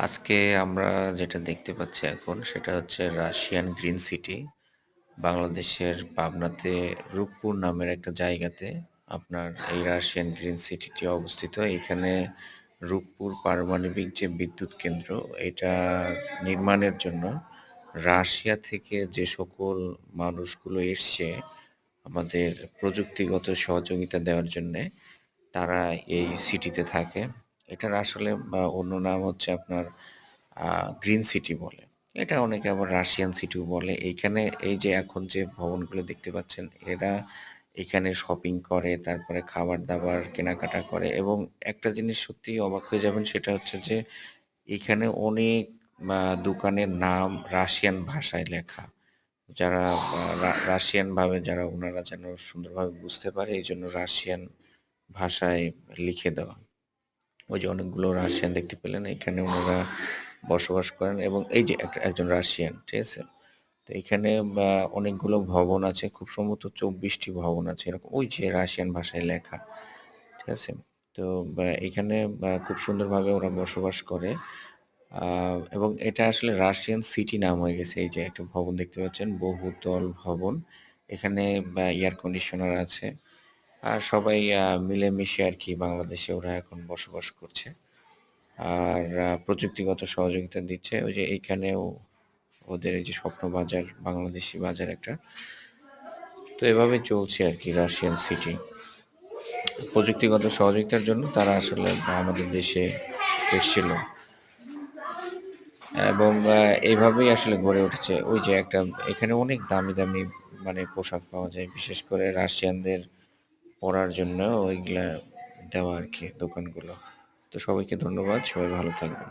আজকে আমরা যেটা দেখতে পাচ্ছি এখন সেটা হচ্ছে রাশিয়ান গ্রিন সিটি। বাংলাদেশের পাবনাতে রূপপুর নামের একটা জায়গাতে আপনার এই রাশিয়ান গ্রিন সিটিটি অবস্থিত। এখানে রূপপুর পারমাণবিক যে বিদ্যুৎ কেন্দ্র এটা নির্মাণের জন্য রাশিয়া থেকে যে সকল মানুষগুলো এসছে আমাদের প্রযুক্তিগত সহযোগিতা দেওয়ার জন্যে তারা এই সিটিতে থাকে। এটার আসলে অন্য নাম হচ্ছে আপনার গ্রিন সিটি বলে। এটা অনেকে আবার রাশিয়ান সিটিও বলে। এইখানে এই যে এখন যে ভবনগুলো দেখতে পাচ্ছেন এরা এখানে শপিং করে, তারপরে খাবার-দাবার কেনাকাটা করে এবং একটা জিনিস সত্যিই অবাক হয়ে যাবেন সেটা হচ্ছে যে এখানে অনেক দোকানের নাম রাশিয়ান ভাষায় লেখা। যারা রাশিয়ান ভাবে যারা ওনারা যেন সুন্দরভাবে বুঝতে পারে এইজন্য রাশিয়ান ভাষায় লিখে দেওয়া। ওই যে অনেকগুলো রাশিয়ান দেখতে পেলেন এখানে ওনারা বসবাস করেন এবং এই যে একজন রাশিয়ান, ঠিক আছে? তো এখানে অনেকগুলো ভবন আছে, খুব সম্ভবত ২৪টি ভবন আছে এরকম, ওই যে রাশিয়ান ভাষায় লেখা, ঠিক আছে? তো এখানে খুব সুন্দরভাবে ওরা বসবাস করে এবং এটা আসলে রাশিয়ান সিটি নাম হয়ে গেছে। এই যে একটা ভবন দেখতে পাচ্ছেন বহুতল ভবন, এখানে এয়ার কন্ডিশনার আছে আর সবাই মিলেমিশে আর কি বাংলাদেশে ওরা এখন বসবাস করছে আর প্রযুক্তিগত সহযোগিতা দিচ্ছে। ওই যে এইখানেও ওদের এই যে স্বপ্ন বাজার, বাংলাদেশি বাজার একটা। তো এভাবে চলছে আর কি রাশিয়ান সিটি। প্রযুক্তিগত সহযোগিতার জন্য তারা আসলে আমাদের দেশে এসেছিল এবং এইভাবেই আসলে গড়ে উঠেছে। ওই যে একটা এখানে অনেক দামি দামি মানে পোশাক পাওয়া যায়, বিশেষ করে রাশিয়ানদের পরার জন্য ওইগুলা দেওয়া আর কি দোকানগুলো। তো সবাইকে ধন্যবাদ, সবাই ভালো থাকবেন।